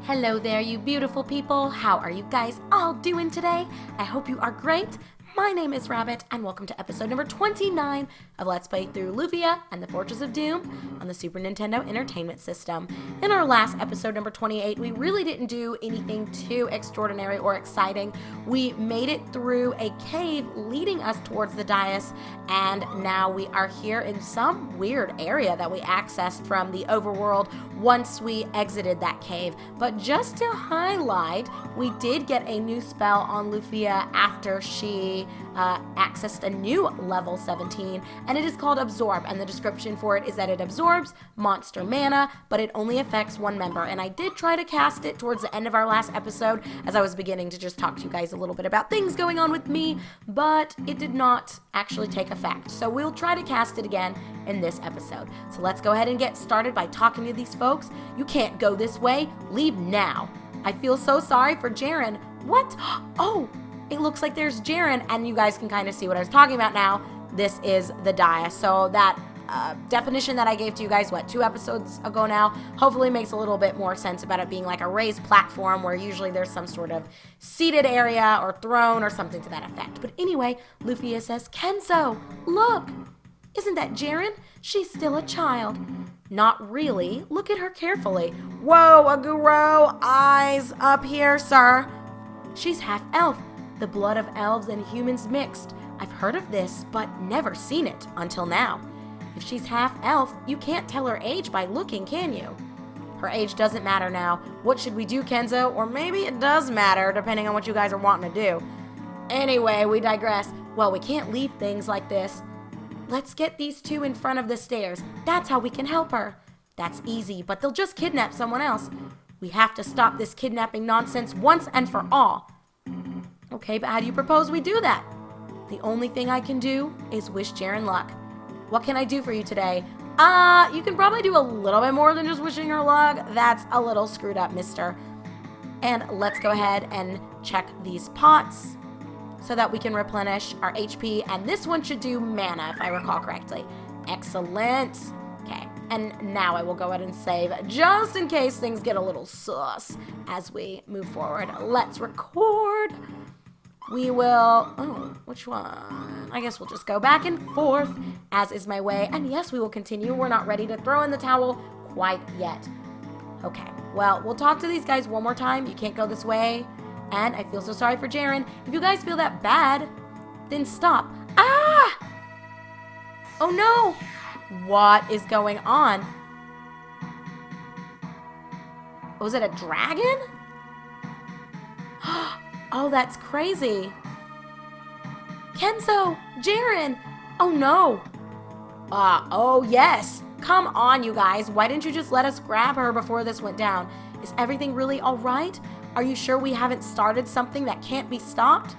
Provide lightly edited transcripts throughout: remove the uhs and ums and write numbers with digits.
Hello there, you beautiful people. How are you guys all doing today? I hope you are great. My name is Rabbit, and welcome to episode number 29 of Let's Play through Lufia and the Fortress of Doom on the Super Nintendo Entertainment System. In our last episode, number 28, we really didn't do anything too extraordinary or exciting. We made it through a cave leading us towards the dais, and now we are here in some weird area that we accessed from the overworld once we exited that cave. But just to highlight, we did get a new spell on Lufia after she accessed a new level 17, and it is called Absorb, and the description for it is that it absorbs monster mana, but it only affects one member. And I did try to cast it towards the end of our last episode as I was beginning to just talk to you guys a little bit about things going on with me, but it did not actually take effect. So we'll try to cast it again in this episode. So let's go ahead and get started by talking to these folks. You can't go this way. Leave now. I feel so sorry for Jerin. What? Oh, it looks like there's Jerin, and you guys can kind of see what I was talking about now. This is the dais. So that definition that I gave to you guys, 2 episodes ago now, hopefully makes a little bit more sense about it being like a raised platform where usually there's some sort of seated area or throne or something to that effect. But anyway, Lufia says, Kenzo, look! Isn't that Jerin? She's still a child. Not really. Look at her carefully. Whoa, Aguro, eyes up here, sir. She's half elf. The blood of elves and humans mixed. I've heard of this, but never seen it until now. If she's half elf, you can't tell her age by looking, can you? Her age doesn't matter now. What should we do, Kenzo? Or maybe it does matter, depending on what you guys are wanting to do. Anyway, we digress. Well, we can't leave things like this. Let's get these 2 in front of the stairs. That's how we can help her. That's easy, but they'll just kidnap someone else. We have to stop this kidnapping nonsense once and for all. Okay, but how do you propose we do that? The only thing I can do is wish Jerin luck. What can I do for you today? You can probably do a little bit more than just wishing her luck. That's a little screwed up, mister. And let's go ahead and check these pots so that we can replenish our HP. And this one should do mana, if I recall correctly. Excellent. Okay, and now I will go ahead and save just in case things get a little sus as we move forward. Let's record. We will, which one? I guess we'll just go back and forth, as is my way. And yes, we will continue. We're not ready to throw in the towel quite yet. Okay, well, we'll talk to these guys one more time. You can't go this way. And I feel so sorry for Jerin. If you guys feel that bad, then stop. Ah! Oh no! What is going on? Was it a dragon? Oh, that's crazy. Kenzo! Jerin! Oh, no. Oh, yes. Come on, you guys. Why didn't you just let us grab her before this went down? Is everything really all right? Are you sure we haven't started something that can't be stopped?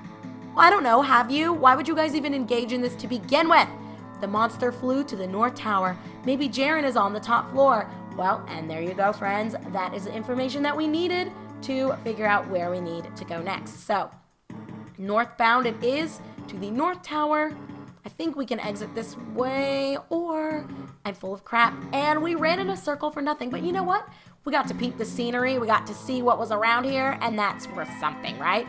Well, I don't know. Have you? Why would you guys even engage in this to begin with? The monster flew to the North Tower. Maybe Jerin is on the top floor. Well, and there you go, friends. That is the information that we needed to figure out where we need to go next. So, northbound it is to the North Tower. I think we can exit this way, or I'm full of crap. And we ran in a circle for nothing, but you know what? We got to peep the scenery, we got to see what was around here, and that's worth something, right?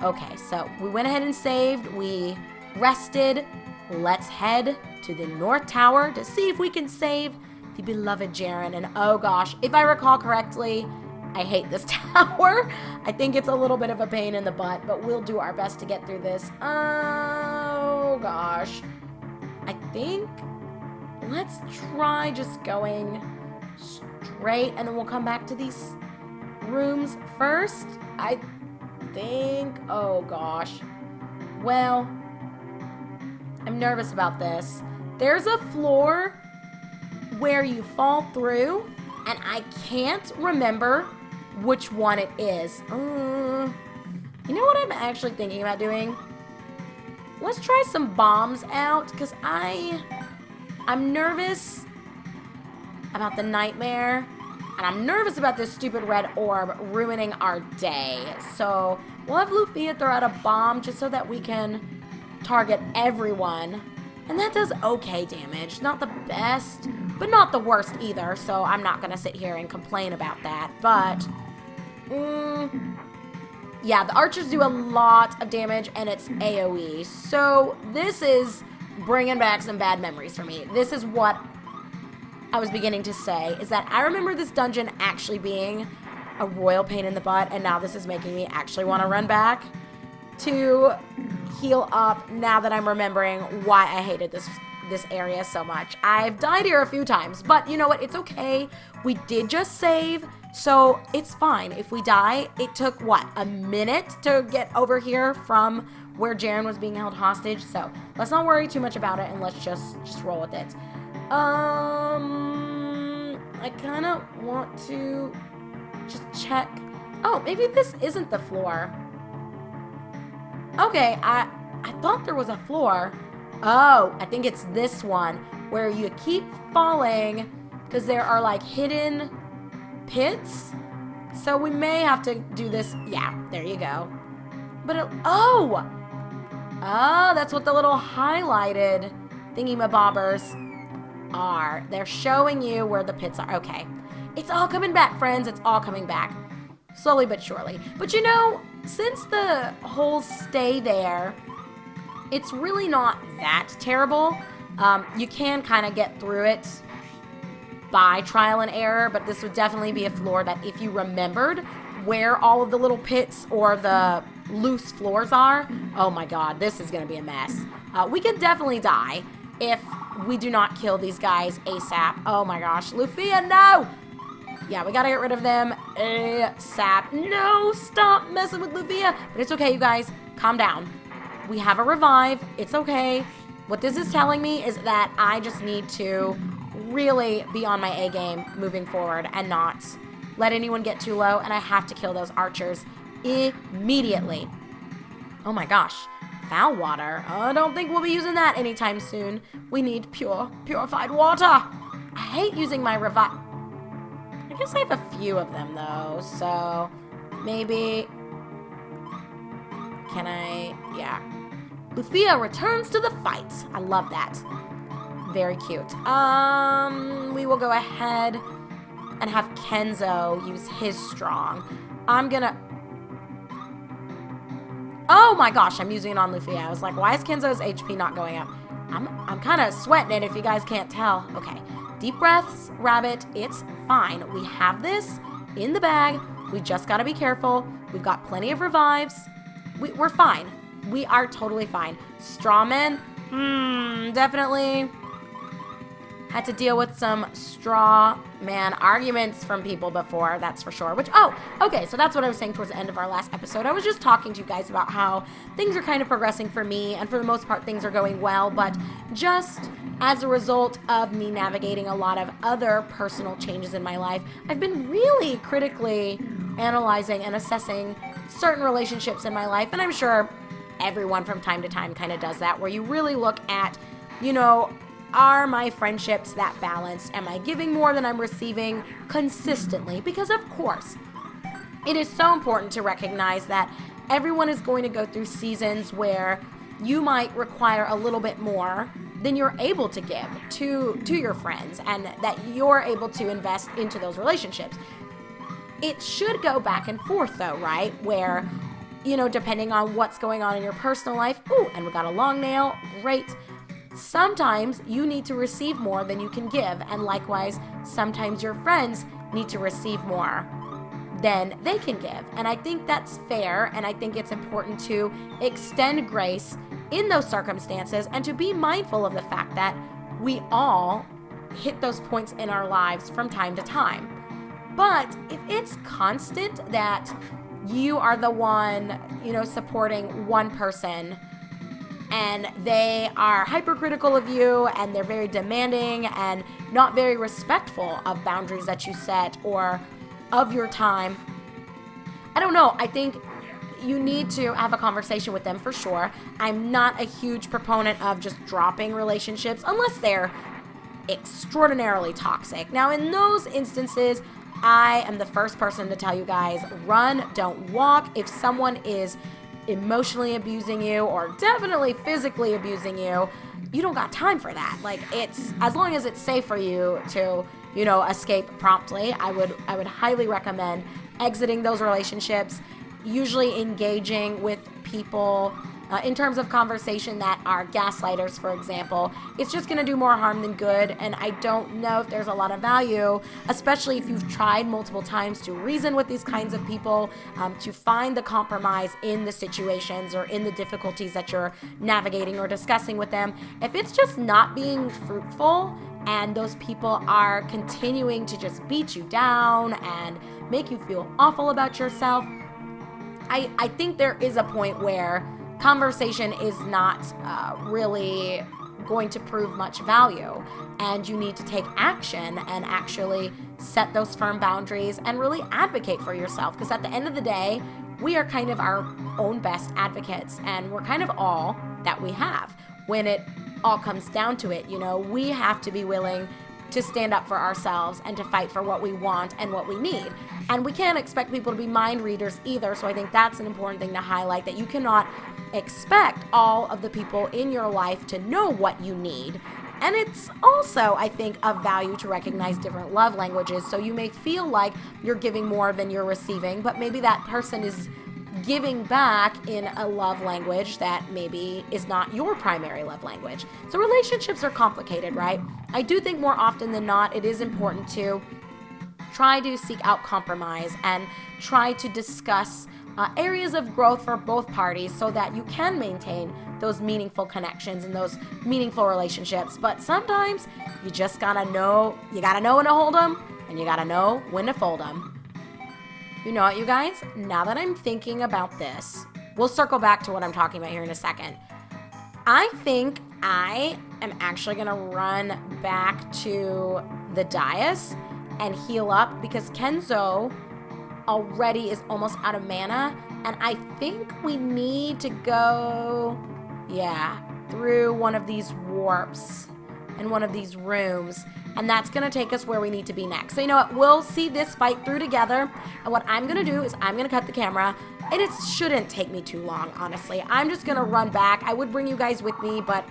Okay, so we went ahead and saved, we rested. Let's head to the North Tower to see if we can save the beloved Jerin. And oh gosh, if I recall correctly, I hate this tower. I think it's a little bit of a pain in the butt, but we'll do our best to get through this. Oh gosh. I think let's try just going straight, and then we'll come back to these rooms first. I think, oh gosh. Well, I'm nervous about this. There's a floor where you fall through, and I can't remember which one it is. You know what I'm actually thinking about doing? Let's try some bombs out, because I'm nervous about the nightmare, and I'm nervous about this stupid red orb ruining our day. So we'll have Lufia throw out a bomb just so that we can target everyone. And that does okay damage. Not the best, but not the worst either. So I'm not going to sit here and complain about that. But Yeah, the archers do a lot of damage, and it's AoE. So this is bringing back some bad memories for me. This is what I was beginning to say, is that I remember this dungeon actually being a royal pain in the butt, and now this is making me actually want to run back to heal up now that I'm remembering why I hated this area so much. I've died here a few times, but you know what? It's okay. We did just save, so it's fine. If we die, it took, what, a minute to get over here from where Jerin was being held hostage, so let's not worry too much about it, and let's just roll with it. I kind of want to just check. Oh, maybe this isn't the floor. Okay, I thought there was a floor. Oh, I think it's this one where you keep falling because there are like hidden pits. So we may have to do this. Yeah, there you go. But oh, that's what the little highlighted thingy-mabobbers are. They're showing you where the pits are. Okay, it's all coming back, friends. It's all coming back. Slowly but surely. But you know, since the holes stay there, it's really not that terrible. You can kind of get through it by trial and error, but this would definitely be a floor that if you remembered where all of the little pits or the loose floors are, oh my god, this is going to be a mess. We could definitely die if we do not kill these guys ASAP. Oh my gosh, Lufia, no! Yeah, we gotta get rid of them ASAP. No, stop messing with Lufia. But it's okay, you guys. Calm down. We have a revive. It's okay. What this is telling me is that I just need to really be on my A game moving forward and not let anyone get too low. And I have to kill those archers immediately. Oh my gosh. Foul water. I don't think we'll be using that anytime soon. We need purified water. I hate using my revive. I guess I have a few of them, though, so maybe... Can I... Yeah. Lufia returns to the fight. I love that. Very cute. We will go ahead and have Kenzo use his strong. I'm gonna... Oh my gosh, I'm using it on Lufia. I was like, why is Kenzo's HP not going up? I'm kind of sweating it if you guys can't tell. Okay. Deep breaths, Rabbit, it's fine. We have this in the bag. We just gotta be careful. We've got plenty of revives. We're fine. We are totally fine. Strawman, definitely had to deal with some straw man arguments from people before, that's for sure. Which, oh, okay, so that's what I was saying towards the end of our last episode. I was just talking to you guys about how things are kind of progressing for me, and for the most part, things are going well, but just as a result of me navigating a lot of other personal changes in my life, I've been really critically analyzing and assessing certain relationships in my life, and I'm sure everyone from time to time kind of does that, where you really look at, you know, are my friendships that balanced? Am I giving more than I'm receiving consistently? Because of course, it is so important to recognize that everyone is going to go through seasons where you might require a little bit more than you're able to give to your friends, and that you're able to invest into those relationships. It should go back and forth though, right? Where, you know, depending on what's going on in your personal life, ooh, and we got a long nail, great. Sometimes you need to receive more than you can give, and likewise, sometimes your friends need to receive more than they can give. And I think that's fair, and I think it's important to extend grace in those circumstances and to be mindful of the fact that we all hit those points in our lives from time to time. But if it's constant that you are the one, you know, supporting one person, and they are hypercritical of you, and they're very demanding and not very respectful of boundaries that you set or of your time, I don't know. I think you need to have a conversation with them for sure. I'm not a huge proponent of just dropping relationships unless they're extraordinarily toxic. Now, in those instances, I am the first person to tell you guys, run, don't walk. If someone is emotionally abusing you or definitely physically abusing you, you don't got time for that. Like, it's, as long as it's safe for you to escape promptly. I would highly recommend exiting those relationships, usually engaging with people in terms of conversation that are gaslighters, for example. It's just going to do more harm than good, and I don't know if there's a lot of value, especially if you've tried multiple times to reason with these kinds of people, to find the compromise in the situations or in the difficulties that you're navigating or discussing with them. If it's just not being fruitful and those people are continuing to just beat you down and make you feel awful about yourself, I think there is a point where conversation is not really going to prove much value, and you need to take action and actually set those firm boundaries and really advocate for yourself, because at the end of the day, we are kind of our own best advocates, and we're kind of all that we have. When it all comes down to it, we have to be willing to stand up for ourselves and to fight for what we want and what we need. And we can't expect people to be mind readers either, so I think that's an important thing to highlight, that you cannot expect all of the people in your life to know what you need. And it's also, I think, of value to recognize different love languages, so you may feel like you're giving more than you're receiving, but maybe that person is giving back in a love language that maybe is not your primary love language. So relationships are complicated, right? I do think more often than not, it is important to try to seek out compromise and try to discuss areas of growth for both parties so that you can maintain those meaningful connections and those meaningful relationships. But sometimes you just gotta know when to hold them, and you gotta know when to fold them. You know what, you guys? Now that I'm thinking about this, we'll circle back to what I'm talking about here in a second. I think I am actually going to run back to the dais and heal up, because Kenzo already is almost out of mana, and I think we need to go, through one of these warps and one of these rooms. And that's going to take us where we need to be next. So you know what? We'll see this fight through together. And what I'm going to do is I'm going to cut the camera. And it shouldn't take me too long, honestly. I'm just going to run back. I would bring you guys with me, but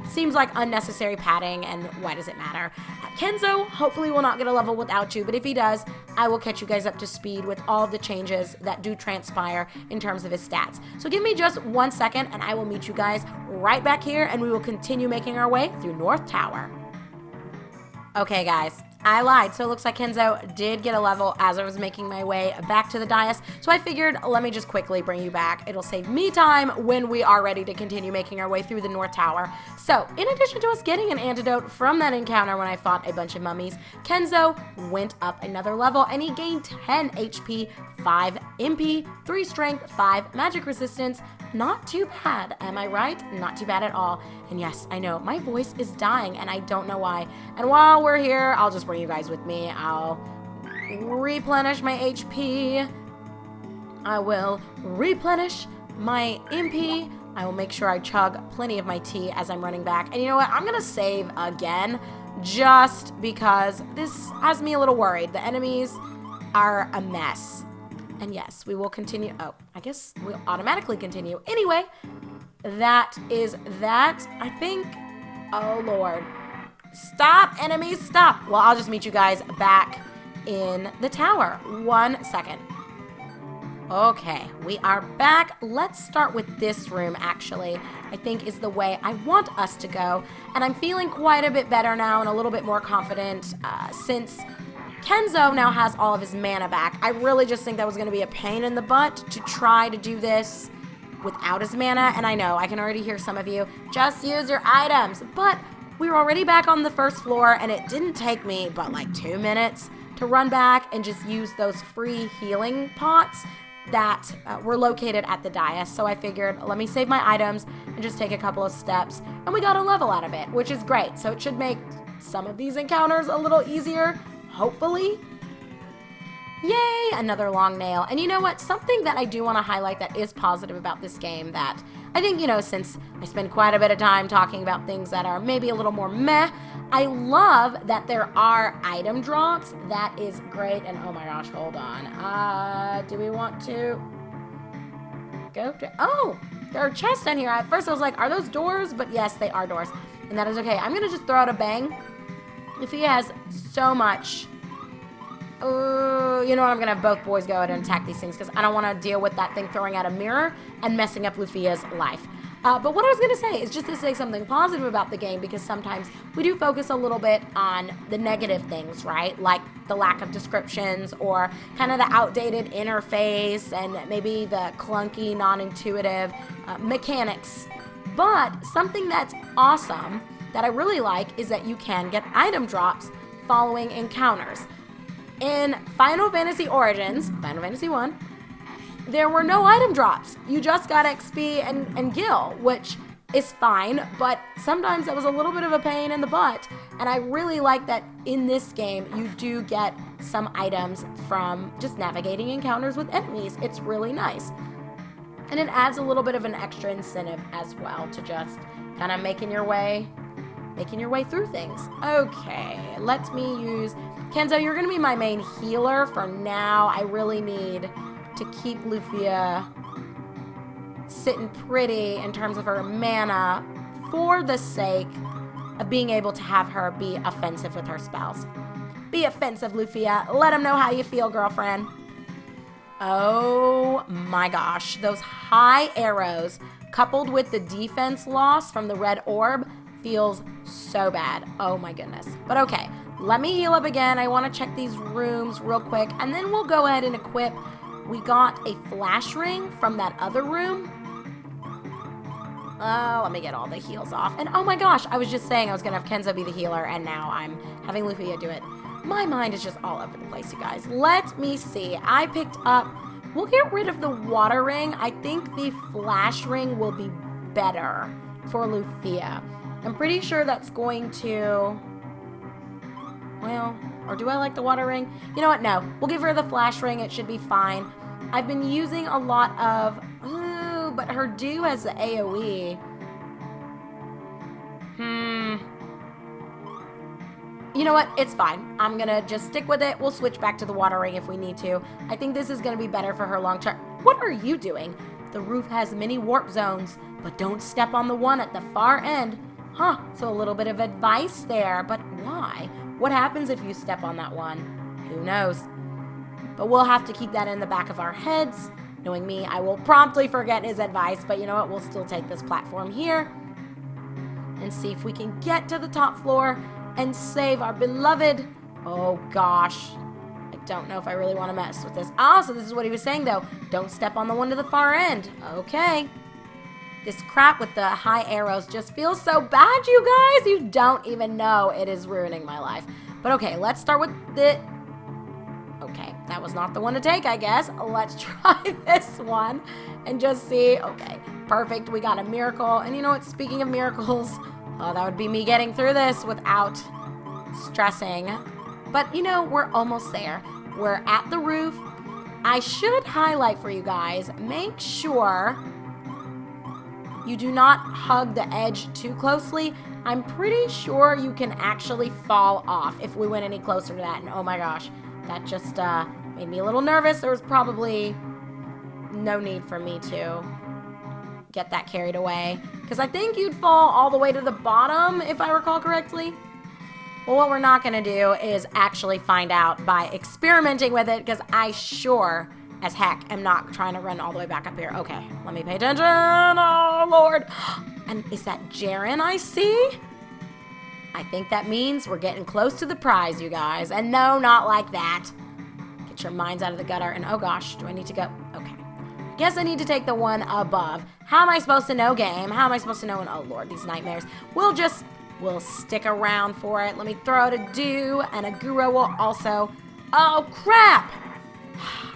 seems like unnecessary padding, and why does it matter? Kenzo hopefully will not get a level without you, but if he does, I will catch you guys up to speed with all of the changes that do transpire in terms of his stats. So give me just 1 second, and I will meet you guys right back here, and we will continue making our way through North Tower. Okay, guys, I lied. So it looks like Kenzo did get a level as I was making my way back to the dais. So I figured, let me just quickly bring you back. It'll save me time when we are ready to continue making our way through the North Tower. So in addition to us getting an antidote from that encounter when I fought a bunch of mummies, Kenzo went up another level and he gained 10 HP, 5 MP, 3 strength, 5 magic resistance. Not too bad, am I right? Not too bad at all. And yes, I know, my voice is dying and I don't know why. And while we're here, I'll just bring you guys with me. I'll replenish my HP. I will replenish my MP. I will make sure I chug plenty of my tea as I'm running back. And you know what? I'm gonna save again just because this has me a little worried. The enemies are a mess. And yes, we will continue. Oh, I guess we'll automatically continue. Anyway, that is that, I think. Oh, Lord. Stop, enemies, stop. Well, I'll just meet you guys back in the tower. 1 second. Okay, we are back. Let's start with this room, actually. I think is the way I want us to go. And I'm feeling quite a bit better now and a little bit more confident since Kenzo now has all of his mana back. I really just think that was going to be a pain in the butt to try to do this without his mana. And I know, I can already hear some of you, just use your items. But we were already back on the first floor, and it didn't take me but like 2 minutes to run back and just use those free healing pots that were located at the dais. So I figured, let me save my items and just take a couple of steps. And we got a level out of it, which is great. So it should make some of these encounters a little easier. Hopefully. Yay, another long nail. And you know what? Something that I do want to highlight that is positive about this game that I think, since I spend quite a bit of time talking about things that are maybe a little more meh, I love that there are item drops. That is great. And oh my gosh, hold on. Do we want to go to... Oh, there are chests in here. At first I was like, are those doors? But yes, they are doors. And that is okay. I'm going to just throw out a bang. Lufia has so much. You know what? I'm going to have both boys go ahead and attack these things because I don't want to deal with that thing throwing out a mirror and messing up Lufia's life. But what I was going to say is just to say something positive about the game, because sometimes we do focus a little bit on the negative things, right? Like the lack of descriptions or kind of the outdated interface and maybe the clunky, non-intuitive mechanics. But something that's awesome that I really like is that you can get item drops following encounters. In Final Fantasy Origins, Final Fantasy 1, there were no item drops. You just got XP and gil, which is fine, but sometimes that was a little bit of a pain in the butt. And I really like that in this game, you do get some items from just navigating encounters with enemies. It's really nice. And it adds a little bit of an extra incentive as well to just kind of making your way through things. Okay, let me use Kenzo. You're gonna be my main healer for now. I really need to keep Lufia sitting pretty in terms of her mana for the sake of being able to have her be offensive with her spells. Be offensive, Lufia. Let them know how you feel, girlfriend. Oh my gosh, those high arrows coupled with the defense loss from the red orb feels so bad. Oh my goodness. But okay, let me heal up again. I want to check these rooms real quick, and then we'll go ahead and equip. We got a flash ring from that other room. Oh, let me get all the heals off. And oh my gosh, I was just saying I was going to have Kenzo be the healer, and now I'm having Lufia do it. My mind is just all over the place, you guys. Let me see. I picked up... We'll get rid of the water ring. I think the flash ring will be better for Lufia. I'm pretty sure that's going to... Well, or do I like the water ring? You know what? No. We'll give her the flash ring. It should be fine. I've been using a lot of... Ooh, but her dew has the AoE. You know what? It's fine. I'm going to just stick with it. We'll switch back to the water ring if we need to. I think this is going to be better for her long term. What are you doing? The roof has many warp zones, but don't step on the one at the far end. Huh, so a little bit of advice there, but why? What happens if you step on that one? Who knows? But we'll have to keep that in the back of our heads. Knowing me, I will promptly forget his advice, but you know what? We'll still take this platform here and see if we can get to the top floor and save our beloved. Oh gosh, I don't know if I really want to mess with this. Ah, so this is what he was saying though. Don't step on the one to the far end. Okay. This crap with the high arrows just feels so bad, you guys. You don't even know. It is ruining my life. But okay, let's start with the... Okay, that was not the one to take, I guess. Let's try this one and just see. Okay, perfect. We got a miracle. And you know what? Speaking of miracles, oh, that would be me getting through this without stressing. But, you know, we're almost there. We're at the roof. I should highlight for you guys, make sure you do not hug the edge too closely. I'm pretty sure you can actually fall off if we went any closer to that. And oh my gosh, that just made me a little nervous. There was probably no need for me to get that carried away, because I think you'd fall all the way to the bottom if I recall correctly. Well, what we're not going to do is actually find out by experimenting with it, because I sure as heck am not trying to run all the way back up here. Okay, let me pay attention. Oh, Lord. And is that Jerin I see? I think that means we're getting close to the prize, you guys. And no, not like that. Get your minds out of the gutter. And oh gosh, do I need to go? Okay. I guess I need to take the one above. How am I supposed to know, game? How am I supposed to know? And oh, Lord, these nightmares. We'll stick around for it. Let me throw out a dew, and a Guro will also... Oh, crap!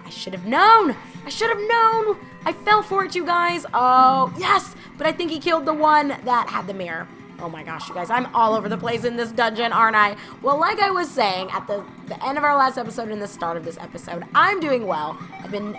I should have known. I should have known. I fell for it, you guys. Oh, yes. But I think he killed the one that had the mirror. Oh my gosh, you guys. I'm all over the place in this dungeon, aren't I? Well, like I was saying at the end of our last episode and the start of this episode, I'm doing well. I've been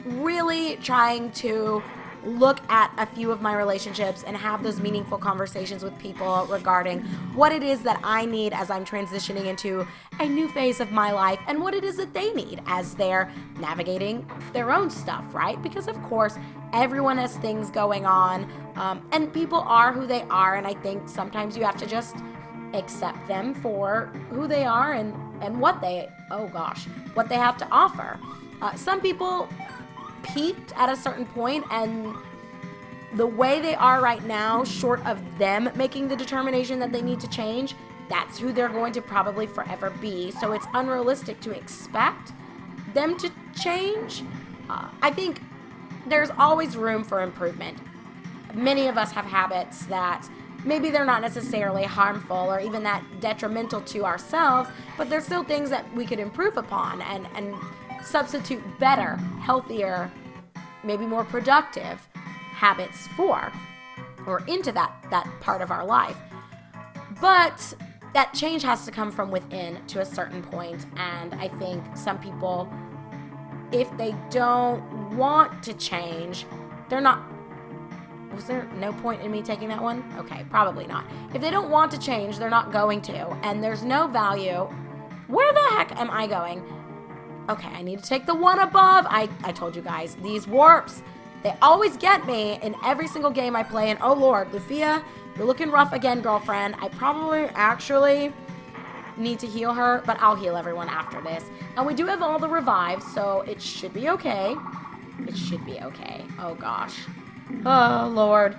really trying to look at a few of my relationships and have those meaningful conversations with people regarding what it is that I need as I'm transitioning into a new phase of my life, and what it is that they need as they're navigating their own stuff, right? Because of course, everyone has things going on, and people are who they are, and I think sometimes you have to just accept them for who they are and what they, what they have to offer. Some people peaked at a certain point, and the way they are right now, short of them making the determination that they need to change, that's who they're going to probably forever be. So it's unrealistic to expect them to change. I think there's always room for improvement. Many of us have habits that maybe they're not necessarily harmful or even that detrimental to ourselves, but there's still things that we could improve upon and substitute better, healthier, maybe more productive habits for or into that part of our life. But that change has to come from within to a certain point, and I think some people, if they don't want to change, they're not. Was there no point in me taking that one? Okay, probably not. If they don't want to change, they're not going to, and there's no value. Where the heck am I going? Okay, I need to take the one above. I told you guys, these warps, they always get me in every single game I play, and oh lord, Lufia, you're looking rough again, girlfriend. I probably actually need to heal her, but I'll heal everyone after this. And we do have all the revives, so it should be okay. It should be okay. Oh gosh. Oh lord.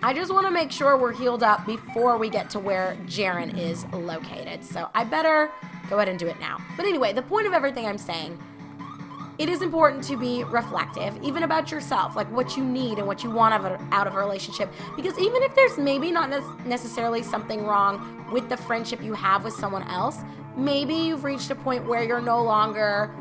I just want to make sure we're healed up before we get to where Jerin is located. So I better go ahead and do it now. But anyway, the point of everything I'm saying, it is important to be reflective, even about yourself, like what you need and what you want out of a relationship. Because even if there's maybe not necessarily something wrong with the friendship you have with someone else, maybe you've reached a point where you're no longer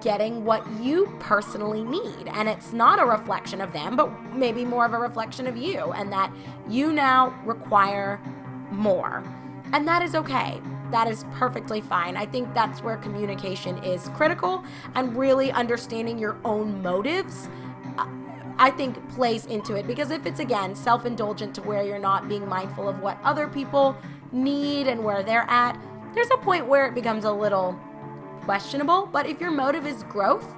getting what you personally need. And it's not a reflection of them, but maybe more of a reflection of you, and that you now require more. And that is okay. That is perfectly fine. I think that's where communication is critical, and really understanding your own motives, I think, plays into it. Because if it's, again, self-indulgent to where you're not being mindful of what other people need and where they're at, there's a point where it becomes a little questionable. But if your motive is growth,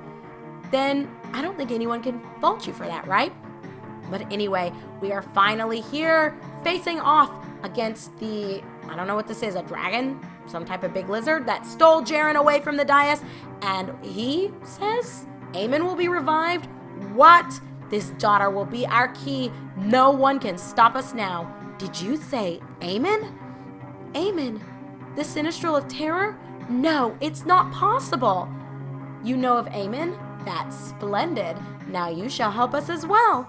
then I don't think anyone can fault you for that, right? But anyway, we are finally here facing off against the, I don't know what this is, a dragon? Some type of big lizard that stole Jerin away from the dais. And he says Aemon will be revived. What? This daughter will be our key. No one can stop us now. Did you say Aemon? Aemon, the Sinistral of Terror? No, it's not possible. You know of Aemon? That's splendid. Now you shall help us as well.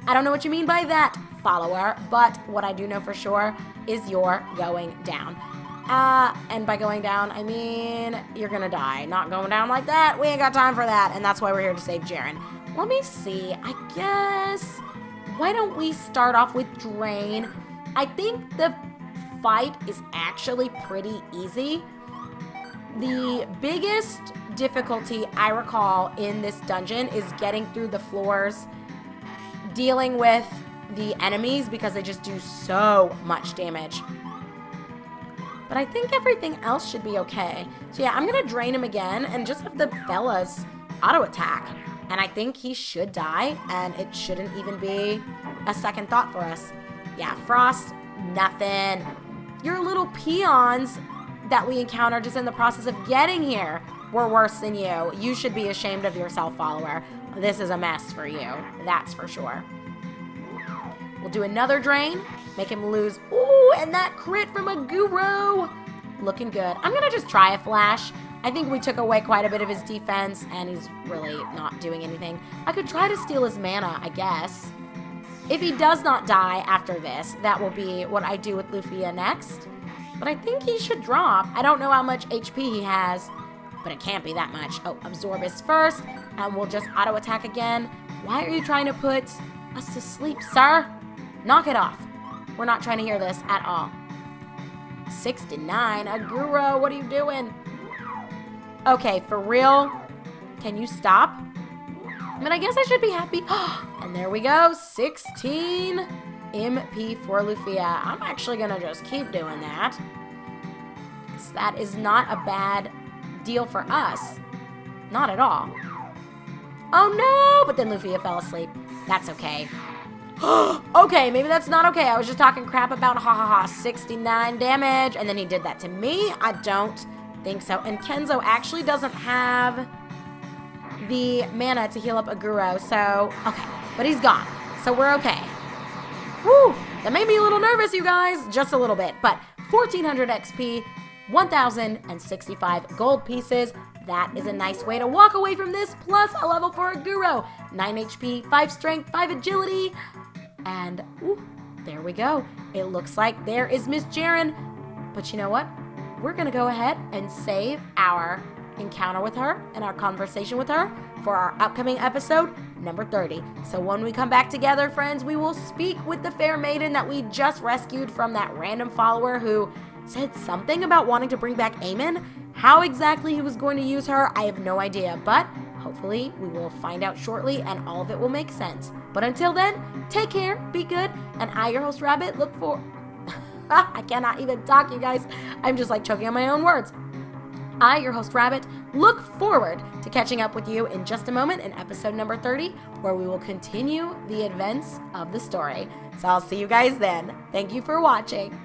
I don't know what you mean by that, follower, but what I do know for sure is you're going down. And by going down, I mean you're gonna die. Not going down like that. We ain't got time for that, and that's why we're here to save Jerin. Let me see. I guess, why don't we start off with Drain? I think the fight is actually pretty easy. The biggest difficulty I recall in this dungeon is getting through the floors, dealing with the enemies because they just do so much damage. But I think everything else should be okay. So yeah, I'm gonna drain him again and just have the fellas auto attack. And I think he should die, and it shouldn't even be a second thought for us. Yeah, Frost, nothing. Your little peons that we encountered just in the process of getting here were worse than you. You should be ashamed of yourself, follower. This is a mess for you, that's for sure. We'll do another drain, make him lose. Ooh, and that crit from a Guru. Looking good. I'm gonna just try a flash. I think we took away quite a bit of his defense, and he's really not doing anything. I could try to steal his mana, I guess. If he does not die after this, that will be what I do with Lufia next. But I think he should drop. I don't know how much HP he has, but it can't be that much. Oh, absorb is first, and we'll just auto attack again. Why are you trying to put us to sleep, sir? Knock it off. We're not trying to hear this at all. 69, Aguro, what are you doing? Okay, for real? Can you stop? I mean, I guess I should be happy. And there we go, 16 MP for Lufia. I'm actually gonna just keep doing that. That is not a bad deal for us. Not at all. Oh no, but then Lufia fell asleep. That's okay. Okay, maybe that's not okay. I was just talking crap about 69 damage, and then he did that to me. I don't think so. And Kenzo actually doesn't have the mana to heal up Aguro, so okay. But he's gone, so we're okay. Woo! That made me a little nervous, you guys. Just a little bit. But 1,400 XP, 1,065 gold pieces. That is a nice way to walk away from this, plus a level for Aguro. 9 HP, 5 strength, 5 agility. And, ooh, there we go. It looks like there is Miss Jerin. But you know what? We're going to go ahead and save our encounter with her and our conversation with her for our upcoming episode, number 30. So when we come back together, friends, we will speak with the fair maiden that we just rescued from that random follower who said something about wanting to bring back Eamon. How exactly he was going to use her, I have no idea, but hopefully we will find out shortly and all of it will make sense. But until then, take care, be good, and I, your host Rabbit, look for... I cannot even talk, you guys. I'm just like choking on my own words. I, your host Rabbit, look forward to catching up with you in just a moment in episode number 30, where we will continue the events of the story. So I'll see you guys then. Thank you for watching.